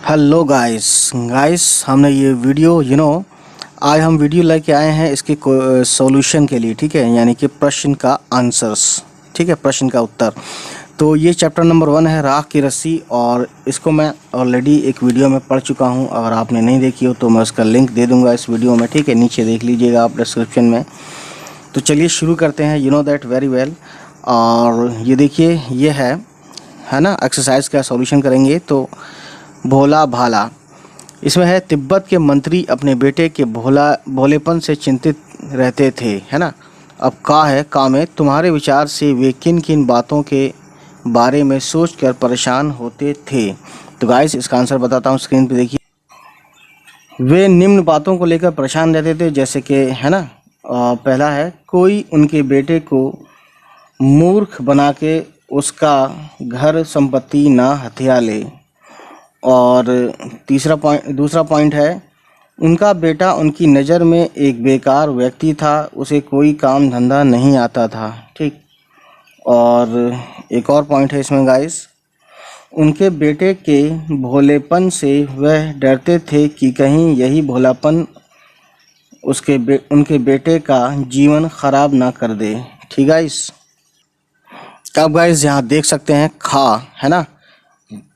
Hello guys हमने ये video आज हम वीडियो लेके आए हैं इसके सॉल्यूशन के लिए। ठीक है, यानी कि प्रश्न का आंसर्स। ठीक है, प्रश्न का उत्तर। तो ये चैप्टर नंबर 1 है राख की रस्सी, और इसको मैं ऑलरेडी एक वीडियो में पढ़ चुका हूँ। अगर आपने नहीं देखी हो तो मैं उसका लिंक दे दूँगा इस वीडियो में। ठीक है, नीचे देख लीजिएगा आप डिस्क्रिप्शन में। तो चलिए शुरू करते हैं। You know that very well. और ये देखिए, ये है ना, एक्सरसाइज का सॉल्यूशन करेंगे। तो भोला भाला, इसमें है तिब्बत के मंत्री अपने बेटे के भोलेपन से चिंतित रहते थे, है ना। अब का में तुम्हारे विचार से वे किन किन बातों के बारे में सोचकर परेशान होते थे। तो गाइस इसका आंसर बताता हूँ, स्क्रीन पे देखिए। वे निम्न बातों को लेकर परेशान रहते थे, जैसे कि, है ना, पहला है कोई उनके बेटे को मूर्ख बना के उसका घर संपत्ति ना हथिया ले। और दूसरा पॉइंट है उनका बेटा उनकी नज़र में एक बेकार व्यक्ति था, उसे कोई काम धंधा नहीं आता था। ठीक। और एक और पॉइंट है इसमें गाइस, उनके बेटे के भोलेपन से वह डरते थे कि कहीं यही भोलापन उनके बेटे का जीवन खराब ना कर दे। ठीक गाइस। अब गाइस यहाँ देख सकते हैं खा, है ना,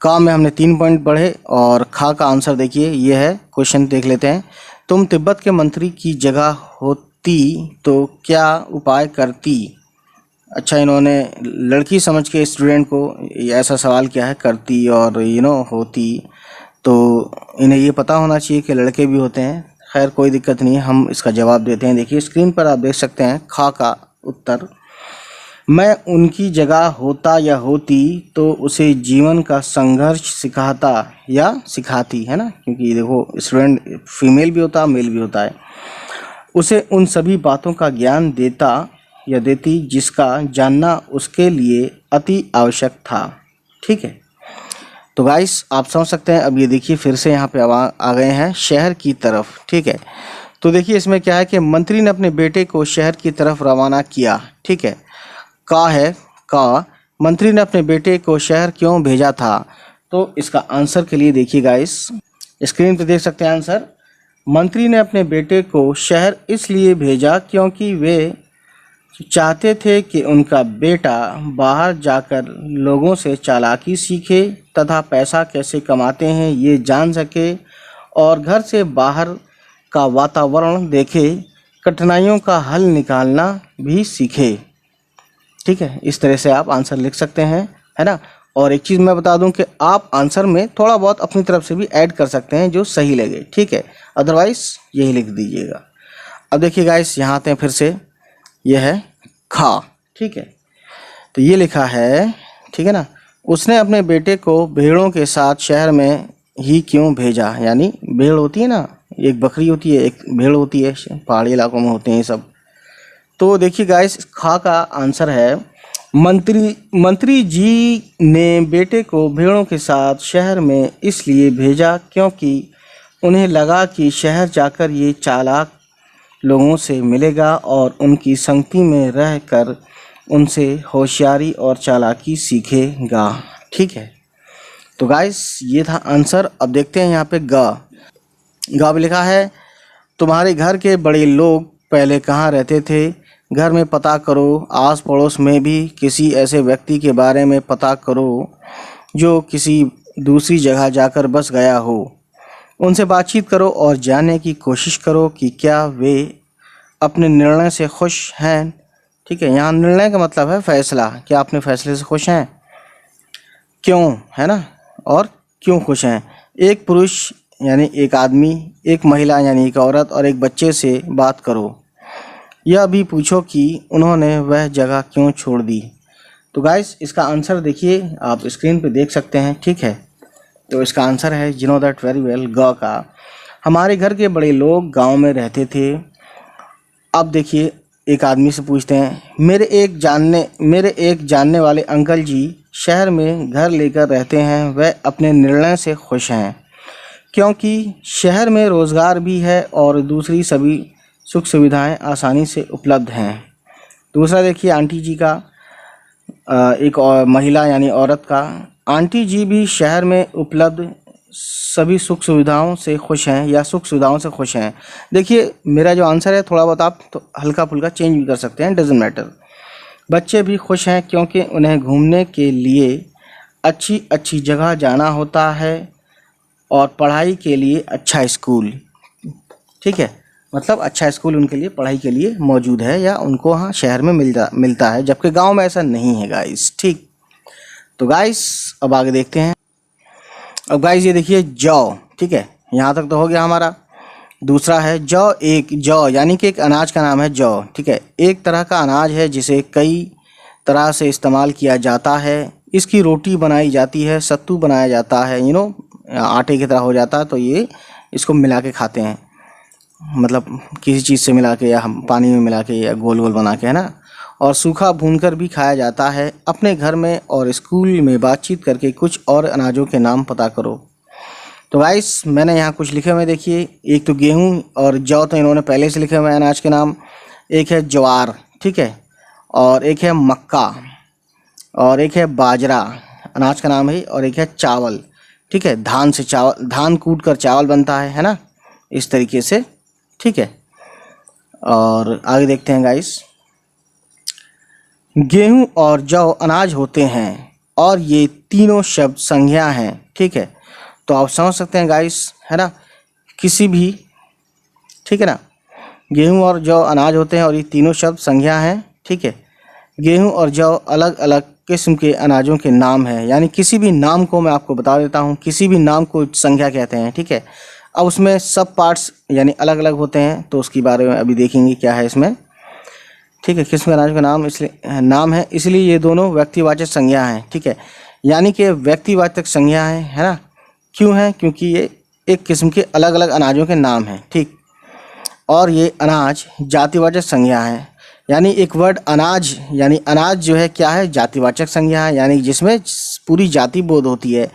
का में हमने 3 पॉइंट पढ़े, और खा का आंसर देखिए ये है। क्वेश्चन देख लेते हैं। तुम तिब्बत के मंत्री की जगह होती तो क्या उपाय करती। अच्छा, इन्होंने लड़की समझ के स्टूडेंट को ऐसा सवाल किया है, करती और होती। तो इन्हें ये पता होना चाहिए कि लड़के भी होते हैं। खैर कोई दिक्कत नहीं है, हम इसका जवाब देते हैं। देखिए स्क्रीन पर आप देख सकते हैं खा का उत्तर। मैं उनकी जगह होता या होती तो उसे जीवन का संघर्ष सिखाता या सिखाती, है ना, क्योंकि देखो स्टूडेंट फीमेल भी होता मेल भी होता है। उसे उन सभी बातों का ज्ञान देता या देती जिसका जानना उसके लिए अति आवश्यक था। ठीक है। तो गाइस आप समझ सकते हैं। अब ये देखिए फिर से यहाँ पे आ गए हैं शहर की तरफ। ठीक है। तो देखिए इसमें क्या है कि मंत्री ने अपने बेटे को शहर की तरफ रवाना किया। ठीक है, का मंत्री ने अपने बेटे को शहर क्यों भेजा था। तो इसका आंसर के लिए देखिए गाइस, स्क्रीन पे देख सकते हैं आंसर। मंत्री ने अपने बेटे को शहर इसलिए भेजा क्योंकि वे चाहते थे कि उनका बेटा बाहर जाकर लोगों से चालाकी सीखे तथा पैसा कैसे कमाते हैं ये जान सके, और घर से बाहर का वातावरण देखे, कठिनाइयों का हल निकालना भी सीखे। ठीक है, इस तरह से आप आंसर लिख सकते हैं, है ना। और एक चीज़ मैं बता दूं कि आप आंसर में थोड़ा बहुत अपनी तरफ से भी ऐड कर सकते हैं जो सही लगे। ठीक है, अदरवाइज यही लिख दीजिएगा। अब देखिए गाइस यहाँ आते हैं फिर से, ये है खा। ठीक है, तो ये लिखा है, ठीक है ना, उसने अपने बेटे को भेड़ों के साथ शहर में ही क्यों भेजा। यानी भेड़ होती है ना, एक बकरी होती है, एक भेड़ होती है, पहाड़ी इलाकों में होते हैं ये सब। तो देखिए गाइस खा का आंसर है मंत्री जी ने बेटे को भेड़ों के साथ शहर में इसलिए भेजा क्योंकि उन्हें लगा कि शहर जाकर ये चालाक लोगों से मिलेगा और उनकी संगति में रहकर उनसे होशियारी और चालाकी सीखेगा। ठीक है। तो गाइस ये था आंसर। अब देखते हैं यहाँ पे गा भी लिखा है तुम्हारे घर के बड़े लोग पहले कहाँ रहते थे। घर में पता करो, आस पड़ोस में भी किसी ऐसे व्यक्ति के बारे में पता करो जो किसी दूसरी जगह जाकर बस गया हो। उनसे बातचीत करो और जानने की कोशिश करो कि क्या वे अपने निर्णय से खुश हैं। ठीक है, यहाँ निर्णय का मतलब है फैसला, क्या अपने फैसले से खुश हैं, क्यों, है ना, और क्यों खुश हैं। एक पुरुष यानी एक आदमी, एक महिला यानी एक औरत और एक बच्चे से बात करो। यह भी पूछो कि उन्होंने वह जगह क्यों छोड़ दी। तो गाइस इसका आंसर देखिए आप स्क्रीन पे देख सकते हैं। ठीक है, तो इसका आंसर है you know that very well का। हमारे घर के बड़े लोग गांव में रहते थे। अब देखिए एक आदमी से पूछते हैं मेरे एक जानने वाले अंकल जी शहर में घर लेकर रहते हैं, वह अपने निर्णय से खुश हैं क्योंकि शहर में रोज़गार भी है और दूसरी सभी सुख सुविधाएं आसानी से उपलब्ध हैं। दूसरा देखिए आंटी जी का, एक और महिला यानी औरत का, आंटी जी भी शहर में उपलब्ध सभी सुख सुविधाओं से खुश हैं या सुख सुविधाओं से खुश हैं। देखिए मेरा जो आंसर है थोड़ा बहुत आप तो हल्का फुल्का चेंज भी कर सकते हैं, डजेंट मैटर। बच्चे भी खुश हैं क्योंकि उन्हें घूमने के लिए अच्छी अच्छी जगह जाना होता है और पढ़ाई के लिए अच्छा स्कूल। ठीक है, मतलब अच्छा स्कूल उनके लिए पढ़ाई के लिए मौजूद है या उनको वहाँ शहर में मिलता है, जबकि गांव में ऐसा नहीं है गाइस। ठीक, तो गाइस अब आगे देखते हैं। अब गाइस ये देखिए जौ, ठीक है, यहाँ तक तो हो गया हमारा। दूसरा है जौ। जौ यानी कि एक अनाज का नाम है जौ। ठीक है, एक तरह का अनाज है जिसे कई तरह से इस्तेमाल किया जाता है। इसकी रोटी बनाई जाती है, सत्तू बनाया जाता है, आटे की तरह हो जाता है, तो ये इसको मिला के खाते हैं, मतलब किसी चीज़ से मिला के या हम पानी में मिला के या गोल गोल बना के, है ना। और सूखा भूनकर भी खाया जाता है। अपने घर में और स्कूल में बातचीत करके कुछ और अनाजों के नाम पता करो। तो गाइस मैंने यहाँ कुछ लिखे हुए देखिए, एक तो गेहूँ और जौ तो इन्होंने पहले से लिखे हुए हैं अनाज के नाम। एक है ज्वार, ठीक है, और एक है मक्का, और एक है बाजरा अनाज का नाम है, और एक है चावल। ठीक है, धान से चावल, धान कूट कर चावल बनता है ना, इस तरीके से। ठीक है, और आगे देखते हैं गाइस। गेहूं और जौ अनाज होते हैं और ये तीनों शब्द संज्ञा हैं। ठीक है, तो आप समझ सकते हैं गाइस, है ना, किसी भी, ठीक है ना, गेहूं और जौ अनाज होते हैं और ये तीनों शब्द संज्ञा हैं। ठीक है, गेहूं और जौ अलग अलग किस्म के अनाजों के नाम हैं, यानी किसी भी नाम को मैं आपको बता देता हूँ, किसी भी नाम को संज्ञा कहते हैं। ठीक है, अब उसमें सब पार्ट्स यानी अलग अलग होते हैं, तो उसके बारे में अभी देखेंगे क्या है इसमें। ठीक है, किस्म के अनाज का नाम इसलिए नाम है, इसलिए ये दोनों व्यक्तिवाचक संज्ञा हैं। ठीक है, यानी कि व्यक्तिवाचक संज्ञा है ना। क्यों है? क्योंकि ये एक किस्म के अलग अलग अनाजों के नाम हैं। ठीक, और ये अनाज जातिवाचक संज्ञा है, यानी एक वर्ड अनाज, यानी अनाज जो है क्या है, जातिवाचक संज्ञा है, यानी जिसमें पूरी जाति बोध होती है,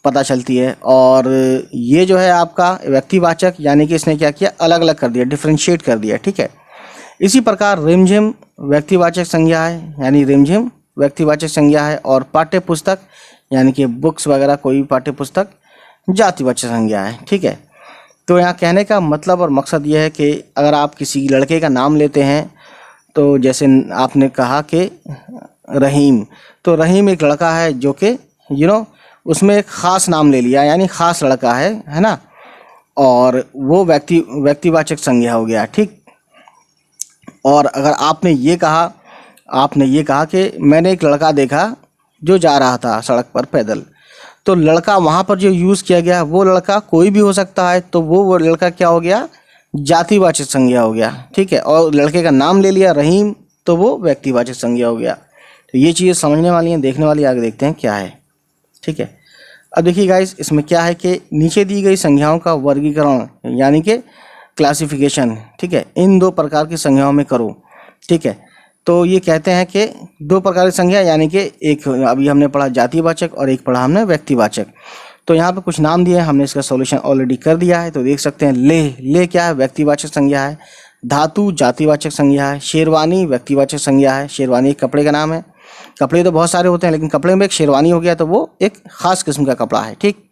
पता चलती है। और ये जो है आपका व्यक्तिवाचक, यानी कि इसने क्या किया, अलग अलग कर दिया, डिफ्रेंशिएट कर दिया। ठीक है, इसी प्रकार रिमझिम व्यक्तिवाचक संज्ञा है, यानी रिमझिम व्यक्तिवाचक संज्ञा है, और पाठ्य पुस्तक यानी कि बुक्स वगैरह कोई भी पाठ्य पुस्तक जातिवाचक संज्ञा है। ठीक है, तो यहाँ कहने का मतलब और मकसद ये है कि अगर आप किसी लड़के का नाम लेते हैं, तो जैसे आपने कहा कि रहीम, तो रहीम एक लड़का है जो कि उसमें एक ख़ास नाम ले लिया, यानी ख़ास लड़का है ना, और वो व्यक्तिवाचक संज्ञा हो गया। ठीक, और अगर आपने ये कहा कि मैंने एक लड़का देखा जो जा रहा था सड़क पर पैदल, तो लड़का वहाँ पर जो यूज़ किया गया वो लड़का कोई भी हो सकता है, तो वो लड़का क्या हो गया, जातिवाचक संज्ञा हो गया। ठीक है, और लड़के का नाम ले लिया रहीम, तो वो व्यक्तिवाचक संज्ञा हो गया। तो ये चीज़ें समझने वाली हैं, देखने वाली। आगे देखते हैं क्या है। ठीक है, अब देखिए गाइस, इसमें क्या है कि नीचे दी गई संज्ञाओं का वर्गीकरण यानी कि क्लासिफिकेशन, ठीक है, इन दो प्रकार की संज्ञाओं में करो। ठीक है, तो ये कहते हैं कि दो प्रकार की संज्ञा, यानी कि एक अभी हमने पढ़ा जातिवाचक और एक पढ़ा हमने व्यक्तिवाचक। तो यहाँ पे कुछ नाम दिए हैं, हमने इसका सॉल्यूशन ऑलरेडी कर दिया है। तो देख सकते हैं, ले क्या है, व्यक्तिवाचक संज्ञा है। धातु जातिवाचक संज्ञा है। शेरवानी व्यक्तिवाचक संज्ञा है, शेरवानी एक कपड़े का नाम है। कपड़े तो बहुत सारे होते हैं, लेकिन कपड़े में एक शेरवानी हो गया, तो वो एक खास किस्म का कपड़ा है। ठीक,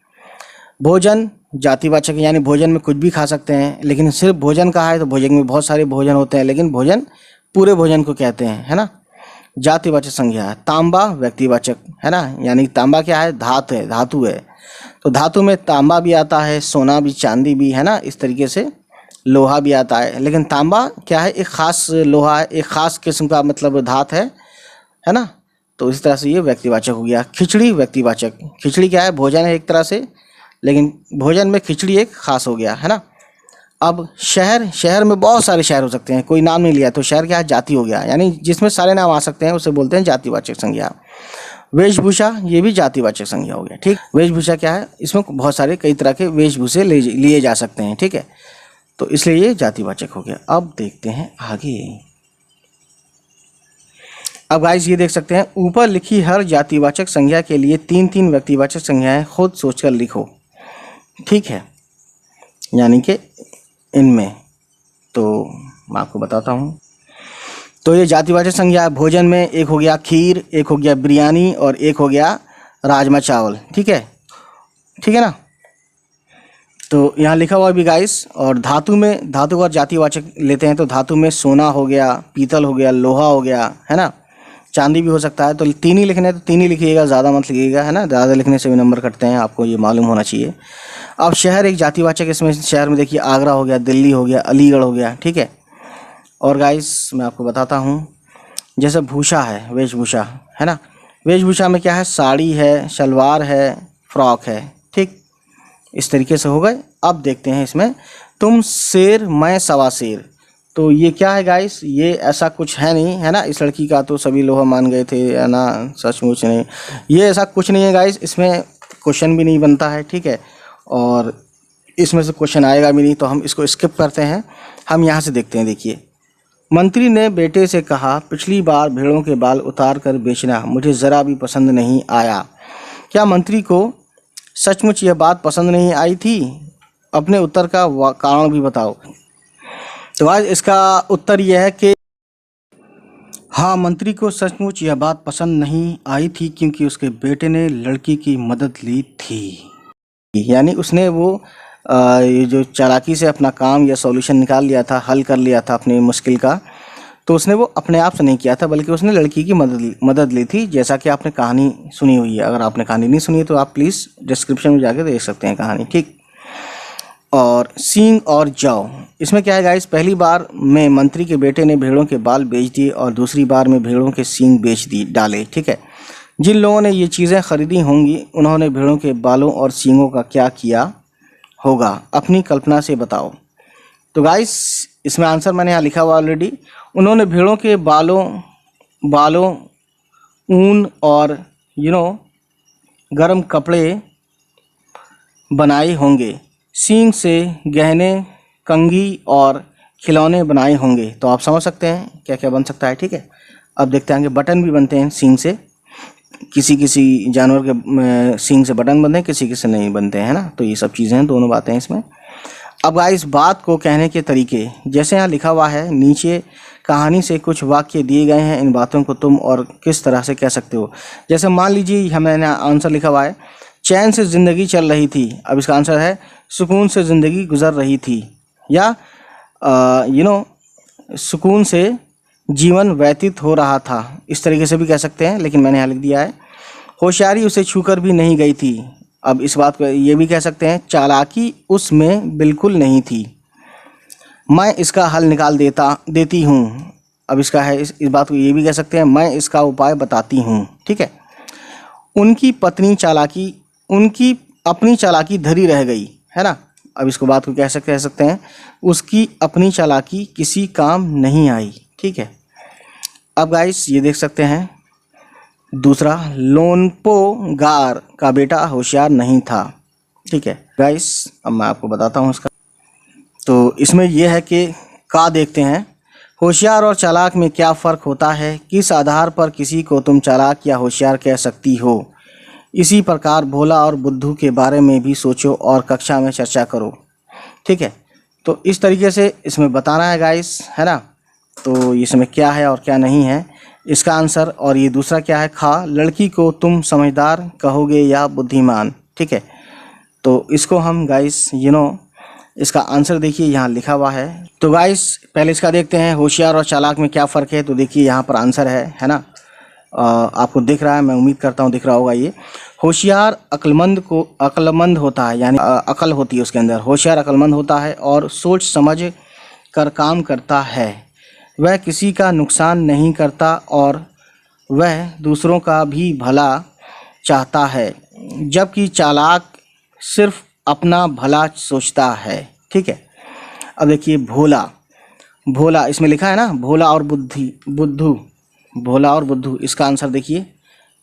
भोजन जातिवाचक, यानी भोजन में कुछ भी खा सकते हैं, लेकिन सिर्फ भोजन कहा है तो भोजन में बहुत सारे भोजन होते हैं, लेकिन भोजन पूरे भोजन को कहते हैं, है ना, जातिवाचक संज्ञा है। तांबा व्यक्तिवाचक, है ना, यानी तांबा क्या है, धातु है, तो धातु में तांबा भी आता है, सोना भी, चांदी भी, है ना, इस तरीके से लोहा भी आता है, लेकिन तांबा क्या है, एक खास लोहा है, एक खास किस्म का मतलब धात है ना। तो इस तरह से ये व्यक्तिवाचक हो गया। खिचड़ी व्यक्तिवाचक, खिचड़ी क्या है, भोजन है एक तरह से, लेकिन भोजन में खिचड़ी एक खास हो गया, है ना। अब शहर में बहुत सारे शहर हो सकते हैं, कोई नाम नहीं लिया, तो शहर क्या है, जाति हो गया, यानी जिसमें सारे नाम आ सकते हैं उसे बोलते हैं जातिवाचक संज्ञा। वेशभूषा, ये भी जातिवाचक संज्ञा हो गया। ठीक, वेशभूषा क्या है, इसमें बहुत सारे कई तरह के वेशभूषे लिए जा सकते हैं। ठीक है, तो इसलिए ये जातिवाचक हो गया। अब देखते हैं आगे। अब गाइस ये देख सकते हैं, ऊपर लिखी हर जातिवाचक संज्ञा के लिए 3-3 व्यक्तिवाचक संज्ञाएं खुद सोचकर लिखो। ठीक है, यानी कि इनमें तो मैं आपको बताता हूँ। तो ये जातिवाचक संज्ञा भोजन में एक हो गया खीर, एक हो गया बिरयानी, और एक हो गया राजमा चावल। ठीक है ना। तो यहाँ लिखा हुआ भी गाइस। और धातु में, धातु और जातिवाचक लेते हैं तो धातु में सोना हो गया, पीतल हो गया, लोहा हो गया, है ना, चांदी भी हो सकता है। तो तीन ही लिखने हैं तो तीन ही लिखिएगा, ज़्यादा मत लिखिएगा, है ना, ज़्यादा लिखने से भी नंबर कटते हैं, आपको ये मालूम होना चाहिए। अब शहर एक जातिवाचक, इसमें शहर में देखिए आगरा हो गया, दिल्ली हो गया, अलीगढ़ हो गया, ठीक है। और गाइस मैं आपको बताता हूँ, जैसे भूषा है, वेशभूषा, है ना, वेशभूषा में क्या है, साड़ी है, शलवार है, फ्रॉक है, ठीक, इस तरीके से हो गए। अब देखते हैं इसमें, तुम शेर मैं सवा शेर, तो ये क्या है गाइस, ये ऐसा कुछ है नहीं, है ना। इस लड़की का तो सभी लोग मान गए थे, है ना, सचमुच नहीं, ये ऐसा कुछ नहीं है गाइस, इसमें क्वेश्चन भी नहीं बनता है, ठीक है, और इसमें से क्वेश्चन आएगा भी नहीं, तो हम इसको स्किप करते हैं। हम यहाँ से देखते हैं, देखिए, मंत्री ने बेटे से कहा, पिछली बार भेड़ों के बाल उतार कर बेचना मुझे ज़रा भी पसंद नहीं आया। क्या मंत्री को सचमुच यह बात पसंद नहीं आई थी? अपने उत्तर का कारण भी बताओ। तो आज इसका उत्तर यह है कि हाँ, मंत्री को सचमुच यह बात पसंद नहीं आई थी क्योंकि उसके बेटे ने लड़की की मदद ली थी। यानी उसने वो ये जो चालाकी से अपना काम या सॉल्यूशन निकाल लिया था, हल कर लिया था अपनी मुश्किल का, तो उसने वो अपने आप से नहीं किया था, बल्कि उसने लड़की की मदद ली थी, जैसा कि आपने कहानी सुनी हुई है। अगर आपने कहानी नहीं सुनी है तो आप प्लीज़ डिस्क्रिप्शन में जाके देख सकते हैं कहानी, ठीक। और सींग और जौ, इसमें क्या है गाइस, पहली बार में मंत्री के बेटे ने भेड़ों के बाल बेच दिए और दूसरी बार में भेड़ों के सींग बेच डाले, ठीक है। जिन लोगों ने ये चीज़ें खरीदी होंगी उन्होंने भेड़ों के बालों और सींगों का क्या किया होगा, अपनी कल्पना से बताओ। तो गाइस इसमें आंसर मैंने यहाँ लिखा हुआ ऑलरेडी। उन्होंने भेड़ों के बालों ऊन और गर्म कपड़े बनाए होंगे, सींग से गहने, कंघी और खिलौने बनाए होंगे। तो आप समझ सकते हैं क्या क्या बन सकता है, ठीक है। अब देखते हैं कि बटन भी बनते हैं सींग से, किसी किसी जानवर के सींग से बटन बनते हैं, किसी किसी नहीं बनते हैं, है ना। तो ये सब चीज़ें हैं, दोनों बातें हैं इसमें। अब इस बात को कहने के तरीके, जैसे यहाँ लिखा हुआ है, नीचे कहानी से कुछ वाक्य दिए गए हैं, इन बातों को तुम और किस तरह से कह सकते हो। जैसे मान लीजिए हमने आंसर लिखा हुआ है, चैन से ज़िंदगी चल रही थी, अब इसका आंसर है सुकून से ज़िंदगी गुजर रही थी, या सुकून से जीवन व्यतीत हो रहा था, इस तरीके से भी कह सकते हैं, लेकिन मैंने यहाँ लिख दिया है होशियारी उसे छूकर भी नहीं गई थी। अब इस बात को ये भी कह सकते हैं, चालाकी उसमें बिल्कुल नहीं थी, मैं इसका हल निकाल देती हूँ। अब इसका है इस बात को ये भी कह सकते हैं, मैं इसका उपाय बताती हूँ, ठीक है। उनकी अपनी चालाकी धरी रह गई, है ना। अब इसको बात को कह सकते हैं, उसकी अपनी चालाकी किसी काम नहीं आई, ठीक है। अब गाइस ये देख सकते हैं दूसरा, लोनपो गार का बेटा होशियार नहीं था, ठीक है गाइस। अब मैं आपको बताता हूँ इसका। तो इसमें यह है कि का देखते हैं, होशियार और चालाक में क्या फ़र्क होता है, किस आधार पर किसी को तुम चालाक या होशियार कह सकती हो। इसी प्रकार भोला और बुद्धू के बारे में भी सोचो और कक्षा में चर्चा करो, ठीक है। तो इस तरीके से इसमें बताना है गाइस, है ना। तो इसमें क्या है और क्या नहीं है इसका आंसर। और ये दूसरा क्या है, खा, लड़की को तुम समझदार कहोगे या बुद्धिमान, ठीक है। तो इसको हम गाइस इसका आंसर देखिए यहाँ लिखा हुआ है। तो गाइस पहले इसका देखते हैं, होशियार और चालाक में क्या फ़र्क है। तो देखिए यहाँ पर आंसर है ना, आपको दिख रहा है, मैं उम्मीद करता हूँ दिख रहा होगा। ये होशियार अक्लमंद होता है, यानी अकल होती है उसके अंदर, होशियार अक्लमंद होता है और सोच समझ कर काम करता है। वह किसी का नुकसान नहीं करता और वह दूसरों का भी भला चाहता है, जबकि चालाक सिर्फ अपना भला सोचता है, ठीक है। अब देखिए भोला इसमें लिखा है ना, भोला और बुद्धू, इसका आंसर देखिए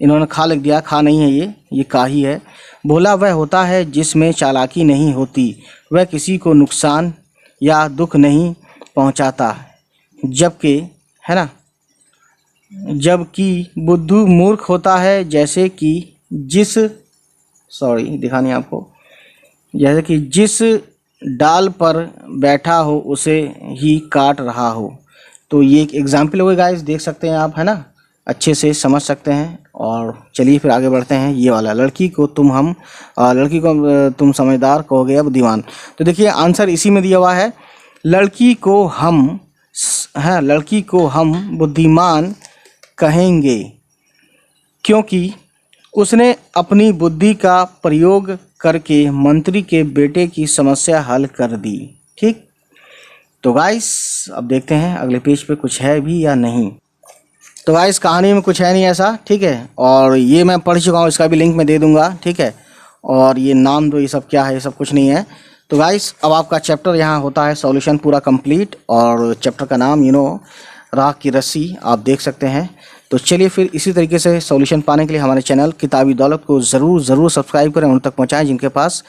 इन्होंने खा लिख दिया, खा नहीं है ये का ही है। भोला वह होता है जिसमें चालाकी नहीं होती, वह किसी को नुकसान या दुख नहीं पहुंचाता, जबकि है ना, जबकि बुद्धू मूर्ख होता है, जैसे कि जिस डाल पर बैठा हो उसे ही काट रहा हो। तो ये एक एग्जाम्पल हो गया गाइस, देख सकते हैं आप, है ना, अच्छे से समझ सकते हैं। और चलिए फिर आगे बढ़ते हैं। ये वाला, लड़की को तुम समझदार कहोगे या बुद्धिमान। तो देखिए आंसर इसी में दिया हुआ है, लड़की को हम बुद्धिमान कहेंगे क्योंकि उसने अपनी बुद्धि का प्रयोग करके मंत्री के बेटे की समस्या हल कर दी। ठीक, तो गाइस अब देखते हैं अगले पेज पे कुछ है भी या नहीं। तो गाइस कहानी में कुछ है नहीं ऐसा, ठीक है, और ये मैं पढ़ चुका हूँ, इसका भी लिंक मैं दे दूंगा, ठीक है। और ये नाम दो, ये सब क्या है, ये सब कुछ नहीं है। तो गाइस अब आपका चैप्टर यहाँ होता है सॉल्यूशन पूरा कंप्लीट, और चैप्टर का नाम राह की रस्सी आप देख सकते हैं। तो चलिए फिर इसी तरीके से सॉल्यूशन पाने के लिए हमारे चैनल किताबी दौलत को ज़रूर सब्सक्राइब करें, उन तक पहुँचाएँ जिनके पास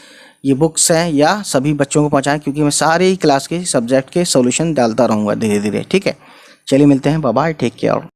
ये बुक्स हैं, या सभी बच्चों को पहुँचाएँ, क्योंकि मैं सारे ही क्लास के सब्जेक्ट के सॉल्यूशन डालता रहूँगा धीरे धीरे, ठीक है। चलिए मिलते हैं, बाय बाय, टेक केयर।